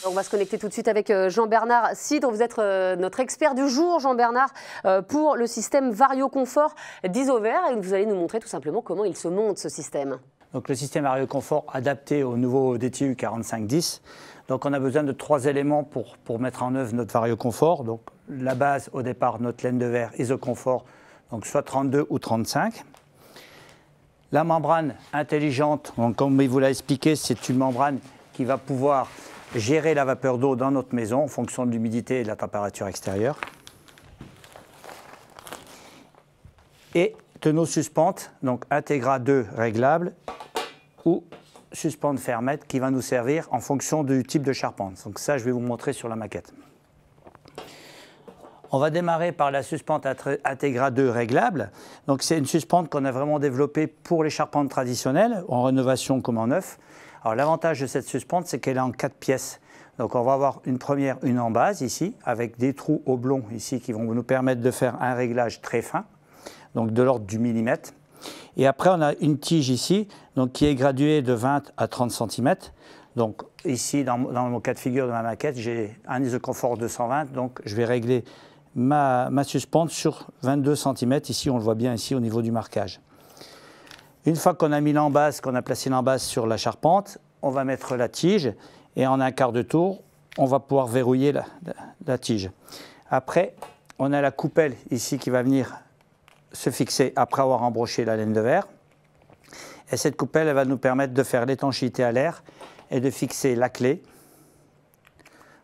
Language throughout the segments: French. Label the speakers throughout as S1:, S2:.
S1: On va se connecter tout de suite avec Jean-Bernard Cidre. Vous êtes notre expert du jour, Jean-Bernard, pour le système VarioConfort d'Isover. Et vous allez nous montrer tout simplement comment il se monte, ce système.
S2: Donc, le système VarioConfort adapté au nouveau DTU 4510. Donc, on a besoin de 3 éléments pour mettre en œuvre notre VarioConfort. Donc, la base, au départ, notre laine de verre IsoConfort, donc soit 32 ou 35. La membrane intelligente, donc, comme il vous l'a expliqué, c'est une membrane qui va pouvoir gérer la vapeur d'eau dans notre maison en fonction de l'humidité et de la température extérieure. Et tonneau suspente, donc Integra 2 réglable ou suspente fermette qui va nous servir en fonction du type de charpente. Donc ça, je vais vous montrer sur la maquette. On va démarrer par la suspente Integra 2 réglable. Donc c'est une suspente qu'on a vraiment développée pour les charpentes traditionnelles, en rénovation comme en neuf. Alors l'avantage de cette suspente, c'est qu'elle est en 4 pièces. Donc on va avoir une première, une en base ici, avec des trous oblongs ici qui vont nous permettre de faire un réglage très fin, donc de l'ordre du millimètre. Et après on a une tige ici, donc qui est graduée de 20 à 30 cm. Donc ici, dans mon cas de figure de ma maquette, j'ai un IsoConfort 220, donc je vais régler ma suspente sur 22 cm. Ici, on le voit bien ici au niveau du marquage. Une fois qu'on a mis l'embase, qu'on a placé l'embase sur la charpente, on va mettre la tige et en un quart de tour, on va pouvoir verrouiller la tige. Après, on a la coupelle ici qui va venir se fixer après avoir embroché la laine de verre. Et cette coupelle, elle va nous permettre de faire l'étanchéité à l'air et de fixer la clé.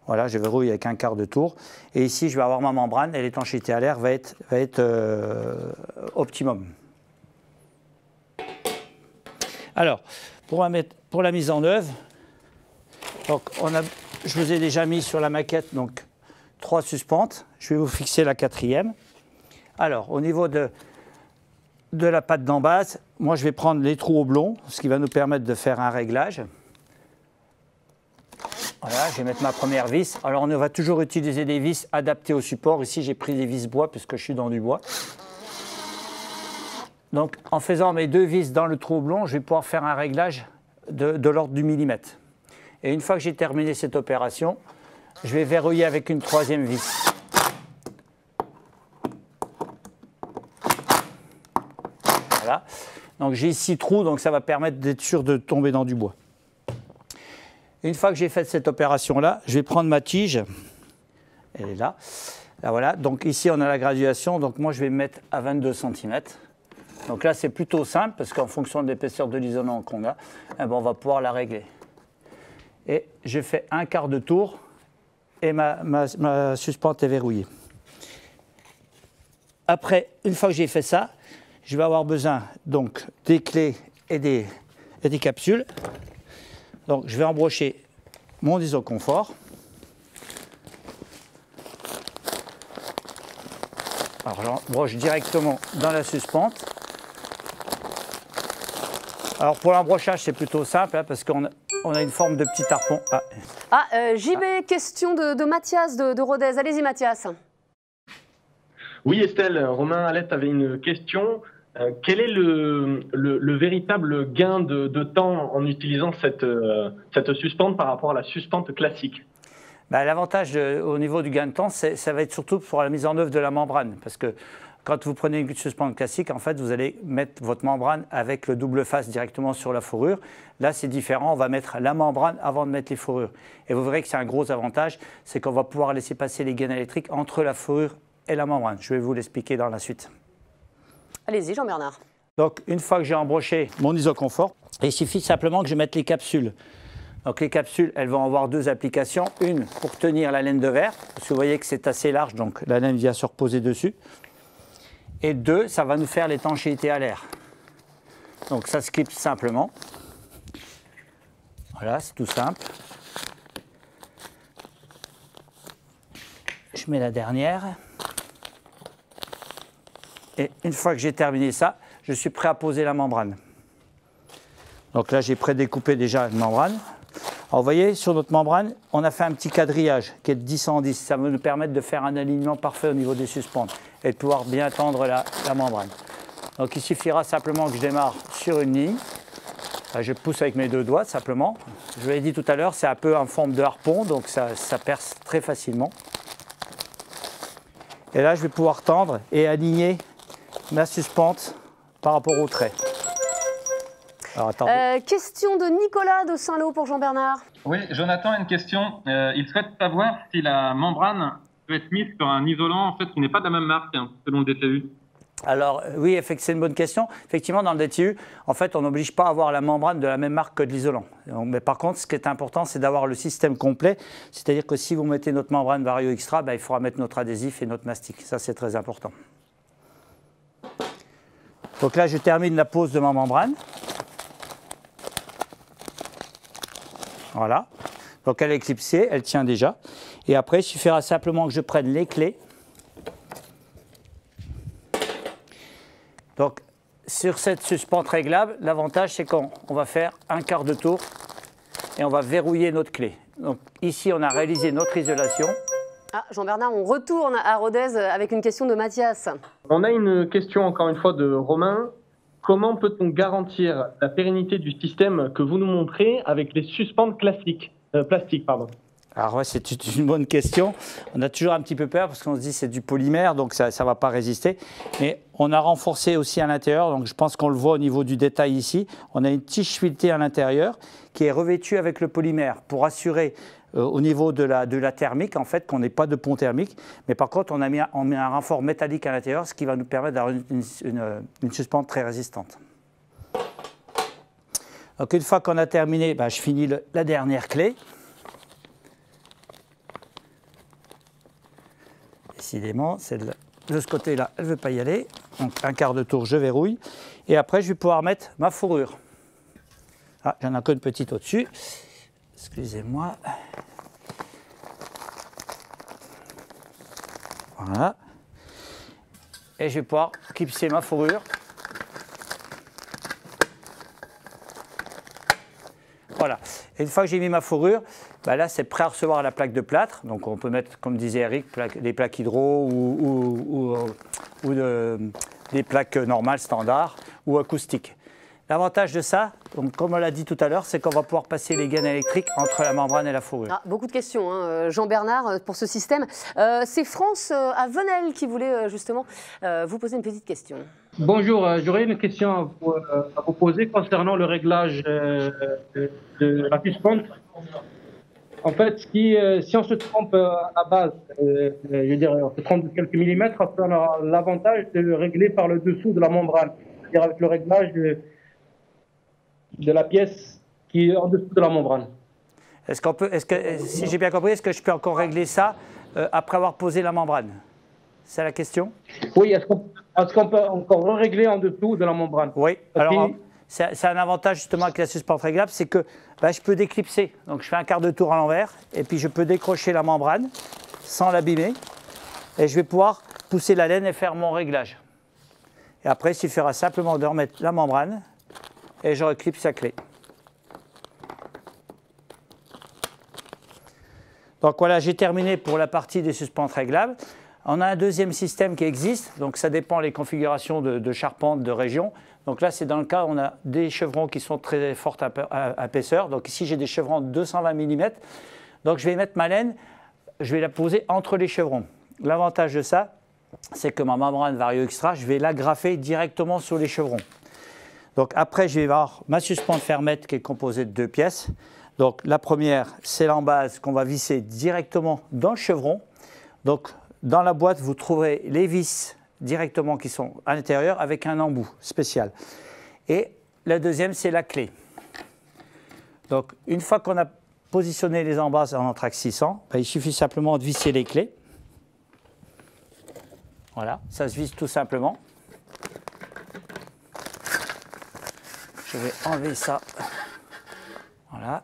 S2: Voilà, je verrouille avec un quart de tour. Et ici, je vais avoir ma membrane et l'étanchéité à l'air va être optimum. Alors, pour la mise en œuvre, donc je vous ai déjà mis sur la maquette donc, 3 suspentes. Je vais vous fixer la 4e. Alors, au niveau de la patte d'embase, moi je vais prendre les trous oblongs, ce qui va nous permettre de faire un réglage. Voilà, je vais mettre ma première vis. Alors, on va toujours utiliser des vis adaptées au support. Ici, j'ai pris des vis bois puisque je suis dans du bois. Donc, en faisant mes 2 vis dans le trou oblong, je vais pouvoir faire un réglage de l'ordre du millimètre. Et une fois que j'ai terminé cette opération, je vais verrouiller avec une 3e vis. Voilà. Donc, j'ai 6 trous, donc ça va permettre d'être sûr de tomber dans du bois. Une fois que j'ai fait cette opération-là, je vais prendre ma tige. Elle est là. Là, voilà. Donc, ici, on a la graduation. Donc, moi, je vais me mettre à 22 cm. Donc là, c'est plutôt simple parce qu'en fonction de l'épaisseur de l'isolant qu'on a, eh ben, on va pouvoir la régler. Et je fais un quart de tour et ma suspente est verrouillée. Après, une fois que j'ai fait ça, je vais avoir besoin donc des clés et des capsules. Donc je vais embrocher mon IsoConfort. Alors j'embroche directement dans la suspente. Alors pour l'embrochage, c'est plutôt simple hein, parce qu'on a une forme de petit harpon.
S1: JB, question de Mathias de Rodez. Allez-y Mathias.
S3: Oui Estelle, Romain Alette avait une question. Quel est le véritable gain de temps en utilisant cette suspente par rapport à la suspente classique?
S2: L'avantage au niveau du gain de temps, ça va être surtout pour la mise en œuvre de la membrane. Parce que quand vous prenez une suspente classique, en fait, vous allez mettre votre membrane avec le double face directement sur la fourrure. Là, c'est différent. On va mettre la membrane avant de mettre les fourrures. Et vous verrez que c'est un gros avantage, c'est qu'on va pouvoir laisser passer les gaines électriques entre la fourrure et la membrane. Je vais vous l'expliquer dans la suite.
S1: Allez-y, Jean-Bernard.
S2: Donc, une fois que j'ai embroché mon IsoConfort, il suffit simplement que je mette les capsules. Donc, les capsules, elles vont avoir 2 applications. Une pour tenir la laine de verre, parce que vous voyez que c'est assez large, donc la laine vient se reposer dessus. Et 2, ça va nous faire l'étanchéité à l'air. Donc, ça se clipse simplement. Voilà, c'est tout simple. Je mets la dernière. Et une fois que j'ai terminé ça, je suis prêt à poser la membrane. Donc là, j'ai prédécoupé déjà une membrane. Alors, vous voyez, sur notre membrane, on a fait un petit quadrillage qui est de 10 en 10. Ça va nous permettre de faire un alignement parfait au niveau des suspentes et de pouvoir bien tendre la membrane. Donc, il suffira simplement que je démarre sur une ligne. Je pousse avec mes 2 doigts simplement. Je vous l'ai dit tout à l'heure, c'est un peu en forme de harpon, donc ça perce très facilement. Et là, je vais pouvoir tendre et aligner ma suspente par rapport au trait. Alors, attendez.
S1: Question de Nicolas de Saint-Lô pour Jean-Bernard.
S4: Oui, Jonathan a une question. Il souhaite savoir si la membrane peut être mise sur un isolant en fait, qui n'est pas de la même marque, hein, selon le DTU.
S2: Alors oui, c'est une bonne question. Effectivement, dans le DTU, en fait, on n'oblige pas à avoir la membrane de la même marque que de l'isolant. Mais par contre, ce qui est important, c'est d'avoir le système complet. C'est-à-dire que si vous mettez notre membrane Vario Extra, il faudra mettre notre adhésif et notre mastic. Ça, c'est très important. Donc là, je termine la pose de ma membrane. Voilà. Donc elle est clipsée, elle tient déjà. Et après, il suffira simplement que je prenne les clés. Donc, sur cette suspente réglable, l'avantage, c'est qu'on va faire un quart de tour et on va verrouiller notre clé. Donc, ici, on a réalisé notre isolation.
S1: Ah, Jean-Bernard, on retourne à Rodez avec une question de Mathias.
S3: On a une question, encore une fois, de Romain. Comment peut-on garantir la pérennité du système que vous nous montrez avec les suspentes plastiques,
S2: Alors ouais, c'est une bonne question. On a toujours un petit peu peur parce qu'on se dit c'est du polymère, donc ça ne va pas résister. Mais on a renforcé aussi à l'intérieur, donc je pense qu'on le voit au niveau du détail ici. On a une tige filetée à l'intérieur qui est revêtue avec le polymère pour assurer au niveau de la thermique, en fait, qu'on n'ait pas de pont thermique. Mais par contre, on met un renfort métallique à l'intérieur, ce qui va nous permettre d'avoir une suspente très résistante. Donc une fois qu'on a terminé, je finis la dernière clé. Décidément, celle de ce côté-là, elle ne veut pas y aller. Donc un quart de tour, je verrouille. Et après, je vais pouvoir mettre ma fourrure. Ah, j'en ai encore une petite au-dessus. Excusez-moi. Voilà. Et je vais pouvoir clipser ma fourrure. Voilà. Et une fois que j'ai mis ma fourrure, là, c'est prêt à recevoir la plaque de plâtre. Donc, on peut mettre, comme disait Eric, des plaques hydro ou des plaques normales, standards ou acoustiques. L'avantage de ça, donc, comme on l'a dit tout à l'heure, c'est qu'on va pouvoir passer les gaines électriques entre la membrane et la fourrure.
S1: Ah, beaucoup de questions, hein, Jean-Bernard, pour ce système. C'est France à Venelle qui voulait justement vous poser une petite question.
S5: Bonjour, j'aurais une question à vous poser concernant le réglage de la suspente. En fait, si on se trompe à base, je veux dire, on se trompe de quelques millimètres, on a l'avantage de le régler par le dessous de la membrane, c'est-à-dire avec le réglage de la pièce qui est en dessous de la membrane.
S2: Si j'ai bien compris, est-ce que je peux encore régler ça après avoir posé la membrane? C'est la question?
S5: Oui, est-ce qu'on peut encore régler en dessous de la membrane?
S2: Oui, alors c'est un avantage justement avec la suspente réglable, c'est que je peux déclipser. Donc je fais un quart de tour à l'envers et puis je peux décrocher la membrane sans l'abîmer et je vais pouvoir pousser la laine et faire mon réglage. Et après, il suffira simplement de remettre la membrane et je reclipse la clé. Donc voilà, j'ai terminé pour la partie des suspentes réglables. On a un deuxième système qui existe, donc ça dépend des configurations de charpente, de région. Donc là, c'est dans le cas où on a des chevrons qui sont très forte épaisseur. Donc ici, j'ai des chevrons de 220 mm. Donc je vais mettre ma laine, je vais la poser entre les chevrons. L'avantage de ça, c'est que ma membrane Vario Extra, je vais l'agrafer directement sur les chevrons. Donc après, je vais avoir ma suspente fermette qui est composée de 2 pièces. Donc la première, c'est l'embase qu'on va visser directement dans le chevron. Donc dans la boîte, vous trouverez les vis directement qui sont à l'intérieur avec un embout spécial. Et la deuxième, c'est la clé. Donc une fois qu'on a positionné les embases en entraxe 600, il suffit simplement de visser les clés. Voilà, ça se visse tout simplement. Je vais enlever ça. Voilà.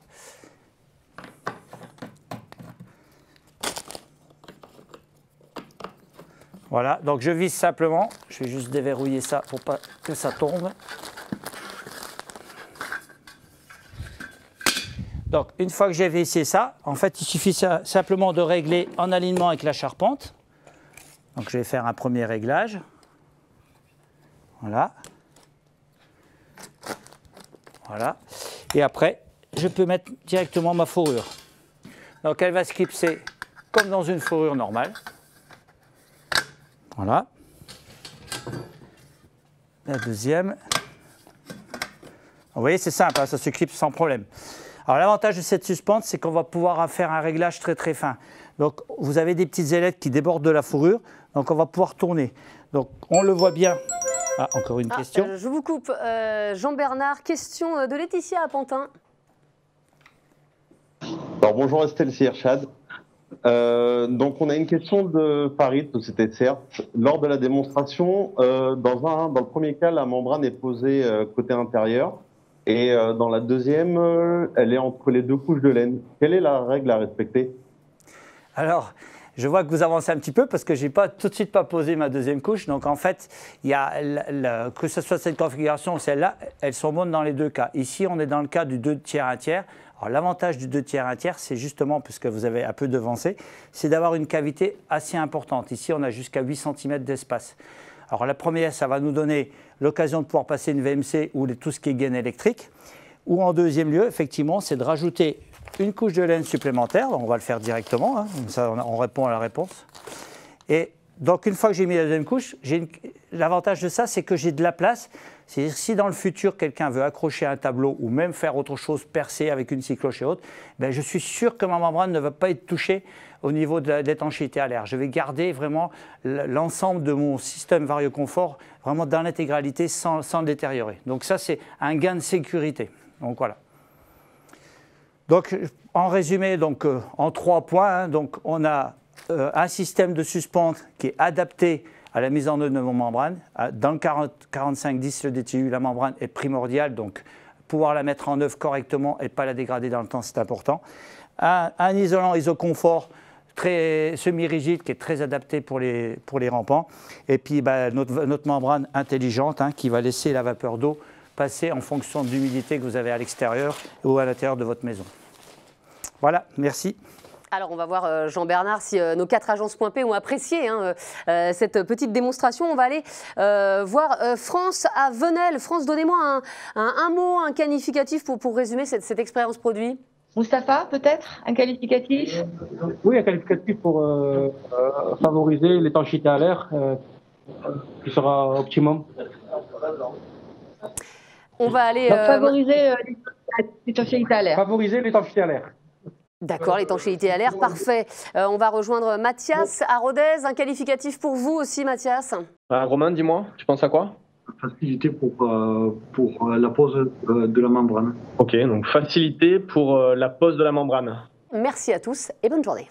S2: Voilà, donc je visse simplement. Je vais juste déverrouiller ça pour pas que ça tombe. Donc, une fois que j'ai vissé ça, en fait, il suffit simplement de régler en alignement avec la charpente. Donc, je vais faire un premier réglage. Voilà. Voilà. Et après, je peux mettre directement ma fourrure. Donc elle va se clipser comme dans une fourrure normale. Voilà. La deuxième. Vous voyez, c'est simple, hein, ça se clipse sans problème. Alors l'avantage de cette suspente, c'est qu'on va pouvoir faire un réglage très très fin. Donc vous avez des petites ailettes qui débordent de la fourrure, donc on va pouvoir tourner. Donc on le voit bien. Ah, encore une question.
S1: Je vous coupe. Jean-Bernard, question de Laetitia à Pantin.
S6: Alors bonjour Estelle, c'est Irshad. Donc on a une question de Farid, société CERT. Lors de la démonstration, dans le premier cas, la membrane est posée côté intérieur et dans la deuxième, elle est entre les deux couches de laine. Quelle est la règle à respecter?
S2: Alors, je vois que vous avancez un petit peu parce que je n'ai pas tout de suite pas posé ma deuxième couche. Donc en fait, il y a que ce soit cette configuration ou celle-là, elles sont bonnes dans les deux cas. Ici, on est dans le cas du 2 tiers 1 tiers. Alors l'avantage du 2 tiers 1 tiers, c'est justement, puisque vous avez un peu devancé, c'est d'avoir une cavité assez importante. Ici, on a jusqu'à 8 cm d'espace. Alors la première, ça va nous donner l'occasion de pouvoir passer une VMC ou tout ce qui est gaine électrique. Ou en deuxième lieu, effectivement, c'est de rajouter une couche de laine supplémentaire. On va le faire directement, hein, comme ça on répond à la réponse. Et donc une fois que j'ai mis la deuxième couche, l'avantage de ça, c'est que j'ai de la place. C'est-à-dire si dans le futur, quelqu'un veut accrocher un tableau ou même faire autre chose, percer avec une cycloche et autres, ben, je suis sûr que ma membrane ne va pas être touchée au niveau de l'étanchéité à l'air. Je vais garder vraiment l'ensemble de mon système VarioConfort vraiment dans l'intégralité sans le détériorer. Donc ça, c'est un gain de sécurité. Donc voilà. Donc en résumé, donc, en 3 points, hein, donc, on a un système de suspente qui est adapté à la mise en œuvre de nos membranes. Dans le 4510, le DTU, la membrane est primordiale, donc pouvoir la mettre en œuvre correctement et ne pas la dégrader dans le temps, c'est important. Un isolant IsoConfort très semi-rigide qui est très adapté pour les rampants. Et puis notre membrane intelligente, hein, qui va laisser la vapeur d'eau passer en fonction de l'humidité que vous avez à l'extérieur ou à l'intérieur de votre maison. Voilà, merci.
S1: Alors, on va voir, Jean-Bernard, si nos 4 agences.p ont apprécié hein, cette petite démonstration. On va aller voir France à Venelle. France, donnez-moi un mot, un qualificatif pour résumer cette expérience produit.
S7: Moustapha, peut-être un qualificatif?
S5: Oui, un qualificatif pour favoriser l'étanchéité à l'air, qui sera optimum.
S1: On va aller...
S7: Donc, favoriser l'étanchéité à l'air.
S5: Favoriser l'étanchéité à l'air.
S1: D'accord, l'étanchéité à l'air, parfait. On va rejoindre Mathias à Rodez. Un qualificatif pour vous aussi, Mathias.
S3: Romain, dis-moi, tu penses à quoi?
S8: Facilité pour la pose de la membrane.
S3: Ok, donc facilité pour la pose de la membrane.
S1: Merci à tous et bonne journée.